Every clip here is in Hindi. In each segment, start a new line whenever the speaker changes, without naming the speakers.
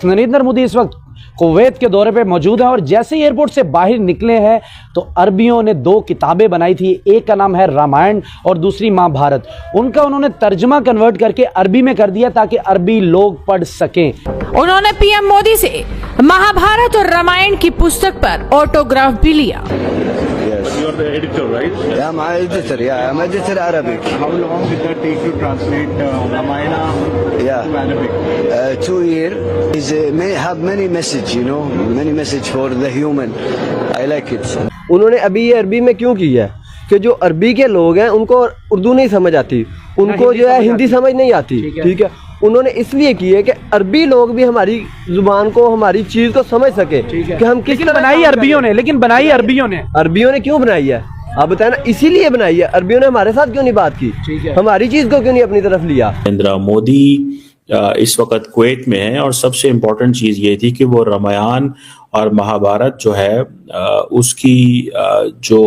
नरेंद्र मोदी इस वक्त कुवैत के दौरे पे मौजूद हैं और जैसे ही एयरपोर्ट से बाहर निकले हैं तो अरबियों ने दो किताबें बनाई थी। एक का नाम है रामायण और दूसरी महाभारत। उनका उन्होंने तर्जमा कन्वर्ट करके अरबी में कर दिया ताकि अरबी लोग पढ़ सकें।
उन्होंने पीएम मोदी से महाभारत और रामायण की पुस्तक पर ऑटोग्राफ भी लिया।
You are the editor, right?
Yeah, I'm editor. Yeah, I'm editor Arabic.
How long did that take to translate Ramayana to Arabic?
2 years. It have many message, you know, many message for the human. I like it.
उन्होंने अभी ये अरबी में क्यों की है कि जो अरबी के लोग हैं उनको उर्दू नहीं समझ आती, उनको जो है हिंदी समझ नहीं आती। ठीक है, उन्होंने इसलिए की है कि अरबी लोग भी हमारी जुबान को, हमारी चीज को समझ सके कि हम किस तरह
बनाई अरबियों ने। लेकिन बनाई अरबियों ने क्यों
बनाई है आप बताएं ना। इसीलिए बनाई है। अरबियों ने हमारे साथ क्यों नहीं बात की, हमारी चीज को क्यों नहीं अपनी तरफ लिया।
नरेंद्र मोदी इस वक्त कुवैत में है और सबसे इम्पोर्टेंट चीज ये थी कि वो रामायण और महाभारत जो है उसकी जो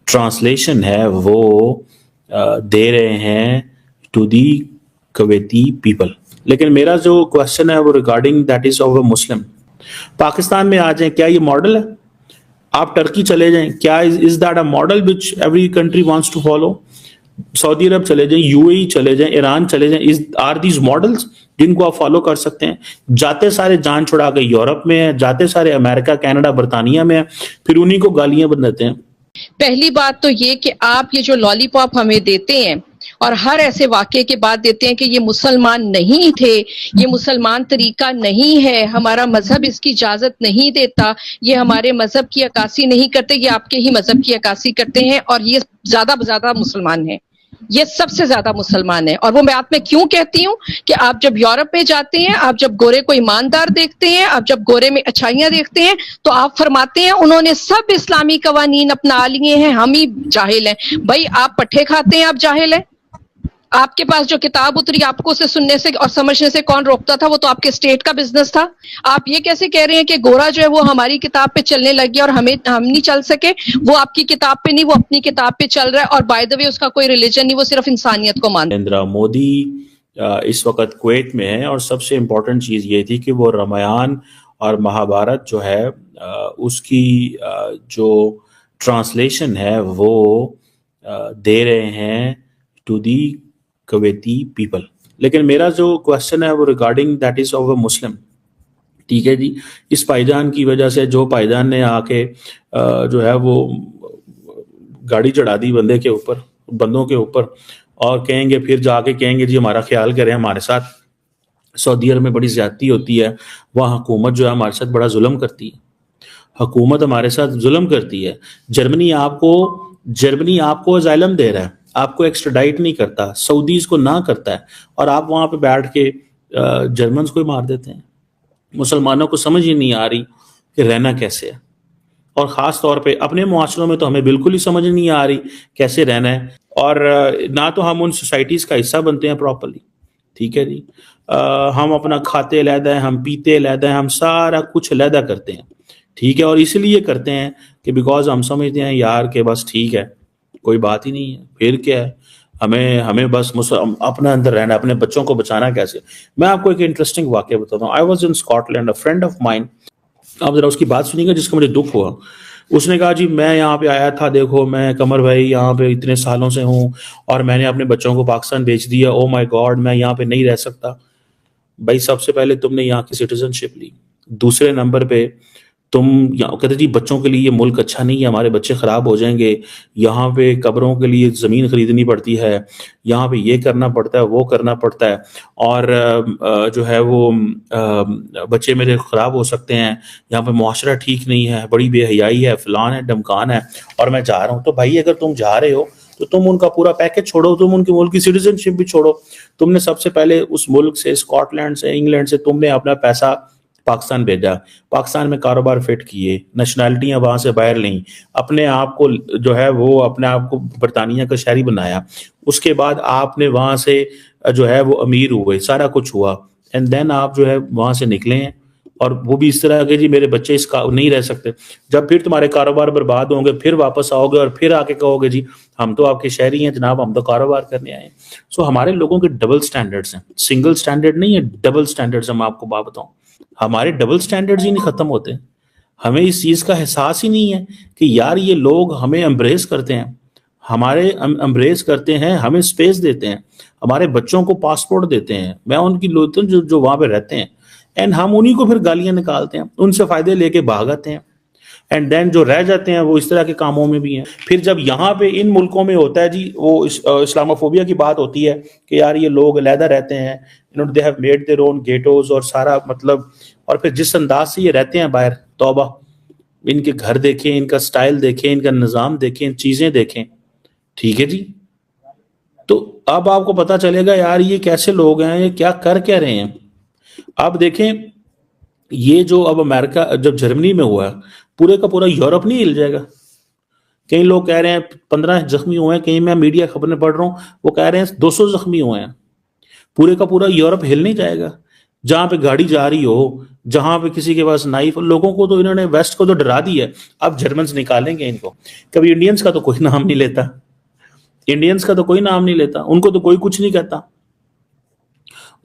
ट्रांसलेशन है वो दे रहे हैं टू दी कुवैती पीपल। लेकिन मेरा जो क्वेश्चन है वो regarding that is of a Muslim. Pakistan में आ जाए, क्या ये मॉडल है? आप टर्की चले जाएं, क्या is that a model which every country wants to follow? Saudi Arab चले जाएं, यूएई चले जाएं, ईरान चले जाएं, आर दीज मॉडल्स जिनको आप फॉलो कर सकते हैं? जाते सारे जान छुड़ा के यूरोप में है, जाते सारे अमेरिका, कनाडा, बरतानिया में है, फिर उन्हीं को गालियां बन देते हैं।
पहली बात तो ये कि आप ये जो लॉलीपॉप हमें देते हैं और हर ऐसे वाक्य के बाद देते हैं कि ये मुसलमान नहीं थे, ये मुसलमान तरीका नहीं है, हमारा मजहब इसकी इजाजत नहीं देता, ये हमारे मजहब की अक्कासी नहीं करते, ये आपके ही मजहब की अक्कासी करते हैं और ये ज्यादा मुसलमान है, ये सबसे ज्यादा मुसलमान है। और वो बात मैं क्यों कहती हूँ कि आप जब यूरोप में जाते हैं, आप जब गोरे को ईमानदार देखते हैं, आप जब गोरे में अच्छाइयां देखते हैं तो आप फरमाते हैं उन्होंने सब इस्लामी कवानीन अपना लिए हैं, हम ही जाहिल हैं। भाई आप पट्टे खाते हैं, आप जाहिल हैं। आपके पास जो किताब उतरी आपको उसे सुनने से और समझने से कौन रोकता था? वो तो आपके स्टेट का बिजनेस था। आप ये कैसे कह रहे हैं कि गोरा जो है वो हमारी किताब पे चलने लग गया और हम नहीं चल सके? वो आपकी किताब पे नहीं, वो अपनी किताब पे चल रहा है और बाय द वे उसका कोई रिलीजन नहीं, वो सिर्फ इंसानियत को मानता है।
नरेंद्र मोदी इस वक्त कुवैत में है और सबसे इम्पोर्टेंट चीज ये थी कि वो रामायण और महाभारत जो है उसकी जो ट्रांसलेशन है वो दे रहे हैं टू दी कुवैती पीपल। लेकिन मेरा जो क्वेश्चन है वो regarding that is of a Muslim. ठीक है जी, इस भाईजान की वजह से जो भाईजान ने आके जो है वो गाड़ी चढ़ा दी बंदों के ऊपर और कहेंगे, फिर जाके कहेंगे जी हमारा ख्याल करें, हमारे साथ सऊदी अरब में बड़ी ज्यादती होती है, वहाँ हुकूमत जो है हमारे साथ बड़ा जुल्म करती है, हुकूमत हमारे साथ जुल्म करती है। जर्मनी आपको अजाइलम दे रहा है, आपको एक्स्ट्राडाइट नहीं करता, सऊदीज को ना करता है और आप वहां पे बैठ के जर्मन्स को ही मार देते हैं। मुसलमानों को समझ ही नहीं आ रही कि रहना कैसे है और ख़ास तौर पे अपने मुआशरों में तो हमें बिल्कुल ही समझ नहीं आ रही कैसे रहना है और ना तो हम उन सोसाइटीज़ का हिस्सा बनते हैं प्रॉपरली। ठीक है जी, हम अपना खाते अलहदा है, हम पीते अलहदा है, हम सारा कुछ अलहदा करते हैं। ठीक है, और इसलिए करते हैं कि बिकॉज हम समझते हैं यार कि बस ठीक है, कोई बात ही नहीं है, फिर क्या है, हमें बस अपना अंदर रहना, अपने बच्चों को बचाना कैसे। मैं आपको एक इंटरेस्टिंग वाक्य बताता हूँ। I was in Scotland, a friend of mine, आप जरा उसकी बात सुनिएगा जिसका मुझे दुख हुआ। उसने कहा जी मैं यहाँ पे आया था, देखो मैं कमर भाई यहाँ पे इतने सालों से हूँ और मैंने अपने बच्चों को पाकिस्तान भेज दिया, ओ माय गॉड मैं यहाँ पे नहीं रह सकता। भाई सबसे पहले तुमने यहाँ की सिटीजनशिप ली, दूसरे नंबर पे तुम कहते जी बच्चों के लिए ये मुल्क अच्छा नहीं है, हमारे बच्चे खराब हो जाएंगे, यहाँ पे कब्रों के लिए ज़मीन खरीदनी पड़ती है, यहाँ पे ये करना पड़ता है, वो करना पड़ता है और जो है वो बच्चे मेरे खराब हो सकते हैं, यहाँ पे मुआशरा ठीक नहीं है, बड़ी बेहयाई है, फलान है, डमकान है और मैं जा रहा हूँ। तो भाई अगर तुम जा रहे हो तो तुम उनका पूरा पैकेज छोड़ो, तुम उनके मुल्क की सिटीजनशिप भी छोड़ो। तुमने सबसे पहले उस मुल्क से, स्कॉटलैंड से, इंग्लैंड से तुमने अपना पैसा पाकिस्तान भेजा, पाकिस्तान में कारोबार फिट किए, नेशनैलिटियां वहां से बाहर लीं, अपने आप को जो है वो अपने आप को बरतानिया का शहरी बनाया, उसके बाद आपने वहां से जो है वो अमीर हुए, सारा कुछ हुआ एंड देन आप जो है वहां से निकले हैं और वो भी इस तरह के जी मेरे बच्चे इसका नहीं रह सकते। जब फिर तुम्हारे कारोबार बर्बाद होंगे फिर वापस आओगे और फिर आके कहोगे जी हम तो आपके शहरी हैं जनाब, हम तो कारोबार करने आए। सो हमारे लोगों के डबल स्टैंडर्ड्स हैं, सिंगल स्टैंडर्ड नहीं है, डबल स्टैंडर्ड्स। मैं आपको बात बताऊं, हमारे डबल स्टैंडर्ड्स ही नहीं खत्म होते। हमें इस चीज का एहसास ही नहीं है कि यार ये लोग हमें एम्ब्रेस करते हैं, हमारे एम्ब्रेस करते हैं, हमें स्पेस देते हैं, हमारे बच्चों को पासपोर्ट देते हैं। मैं उनकी लोग जो वहां पे रहते हैं, एंड हम उन्हीं को फिर गालियां निकालते हैं, उनसे फायदे लेके भागते हैं। एंड देन जो रह जाते हैं वो इस तरह के कामों में भी हैं। फिर जब यहाँ पे इन मुल्कों में होता है जी वो इस्लामोफोबिया की बात होती है कि यार ये लोग अलहदा रहते हैं, they have made their own ghettos और सारा मतलब, और फिर जिस अंदाज से ये रहते हैं बाहर, तौबा, इनके घर देखें, इनका स्टाइल देखें, इनका निज़ाम देखें, चीज़ें देखें। ठीक है जी, तो अब आपको पता चलेगा यार ये कैसे लोग हैं, ये क्या कर क्या रहे हैं। अब देखें ये जो अब अमेरिका, जब जर्मनी में हुआ, पूरे का पूरा यूरोप नहीं हिल जाएगा। कई लोग कह रहे हैं 15 जख्मी हुए हैं, कहीं मैं मीडिया खबरें पढ़ रहा हूँ वो कह रहे हैं 200 जख्मी हुए हैं। पूरे का पूरा यूरोप हिल नहीं जाएगा। जहां पे गाड़ी जा रही हो, जहां पे किसी के पास नाइफ, लोगों को तो इन्होंने वेस्ट को तो डरा दिया है। अब जर्मन्स निकालेंगे इनको। कभी इंडियंस का तो कोई नाम नहीं लेता, इंडियंस का तो कोई नाम नहीं लेता, उनको तो कोई कुछ नहीं कहता।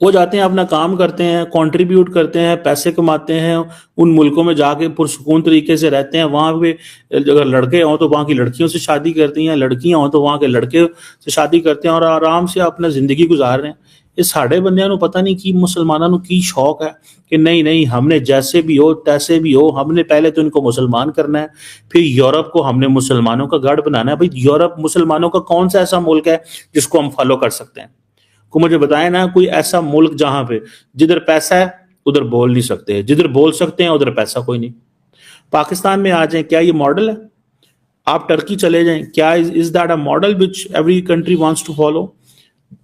वो जाते हैं अपना काम करते हैं, कंट्रीब्यूट करते हैं, पैसे कमाते हैं, उन मुल्कों में जाके पुरसुकून तरीके से रहते हैं। वहां पे अगर लड़के हों तो वहां की लड़कियों से शादी करती हैं, लड़कियां हों तो वहां के लड़के से शादी करते हैं और आराम से अपना जिंदगी गुजार रहे हैं। ये साढ़े बंदियां को पता नहीं कि मुसलमानों की शौक है कि नहीं नहीं हमने जैसे भी हो तैसे भी हो, हमने पहले तो इनको मुसलमान करना है, फिर यूरोप को हमने मुसलमानों का गढ़ बनाना है। भाई यूरोप मुसलमानों का कौन सा ऐसा मुल्क है जिसको हम फॉलो कर सकते हैं? को मुझे बताए ना कोई ऐसा मुल्क जहां पे जिधर पैसा है उधर बोल नहीं सकते, जिधर बोल सकते हैं उधर पैसा कोई नहीं। पाकिस्तान में आ जाए, क्या ये मॉडल है? आप टर्की चले जाएं, क्या is that a model which every country wants to follow?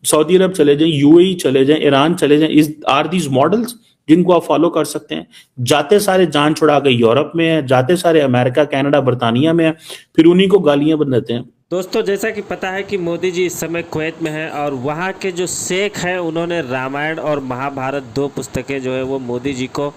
Saudi Arab चले जाएं, यूएई चले जाएं, ईरान चले जाएं, इज आर दीज मॉडल्स जिनको आप फॉलो कर सकते हैं? जाते सारे जान छुड़ा के यूरोप में है, जाते सारे अमेरिका, कनाडा, बरतानिया में है, फिर उन्हीं को गालियां बनाते हैं।
दोस्तों, जैसा कि पता है कि मोदी जी इस समय कुवैत में हैं और वहाँ के जो शेख हैं उन्होंने रामायण और महाभारत 2 पुस्तकें जो है वो मोदी जी को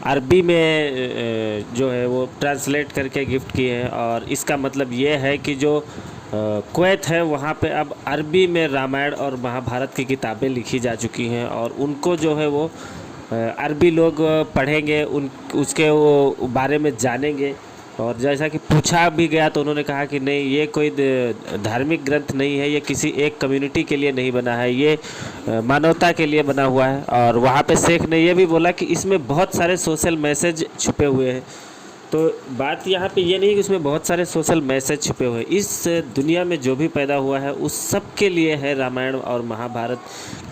अरबी में जो है वो ट्रांसलेट करके गिफ्ट किए हैं। और इसका मतलब ये है कि जो कुवैत है वहाँ पे अब अरबी में रामायण और महाभारत की किताबें लिखी जा चुकी हैं और उनको जो है वो अरबी लोग पढ़ेंगे, उसके वो बारे में जानेंगे। और जैसा कि पूछा भी गया तो उन्होंने कहा कि नहीं, ये कोई धार्मिक ग्रंथ नहीं है, ये किसी एक कम्युनिटी के लिए नहीं बना है, ये मानवता के लिए बना हुआ है। और वहाँ पे शेख ने ये भी बोला कि इसमें बहुत सारे सोशल मैसेज छुपे हुए हैं। तो बात यहाँ पे ये नहीं कि इसमें बहुत सारे सोशल मैसेज छुपे हुए हैं, इस दुनिया में जो भी पैदा हुआ है उस सब के लिए है रामायण और महाभारत।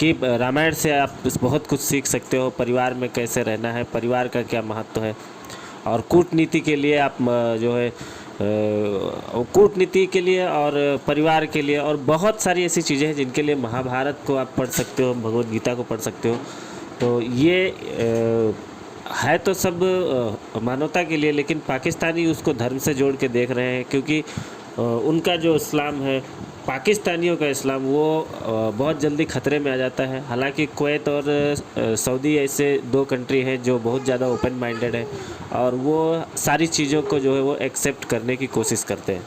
कि रामायण से आप बहुत कुछ सीख सकते हो, परिवार में कैसे रहना है, परिवार का क्या महत्व है। और कूटनीति के लिए आप जो है कूटनीति के लिए और परिवार के लिए और बहुत सारी ऐसी चीज़ें हैं जिनके लिए महाभारत को आप पढ़ सकते हो, भगवद गीता को पढ़ सकते हो। तो ये है तो सब मानवता के लिए, लेकिन पाकिस्तानी उसको धर्म से जोड़ के देख रहे हैं क्योंकि उनका जो इस्लाम है, पाकिस्तानियों का इस्लाम, वो बहुत जल्दी ख़तरे में आ जाता है। हालांकि कुवैत और सऊदी ऐसे 2 कंट्री हैं जो बहुत ज़्यादा ओपन माइंडेड है और वो सारी चीज़ों को जो है वो एक्सेप्ट करने की कोशिश करते हैं।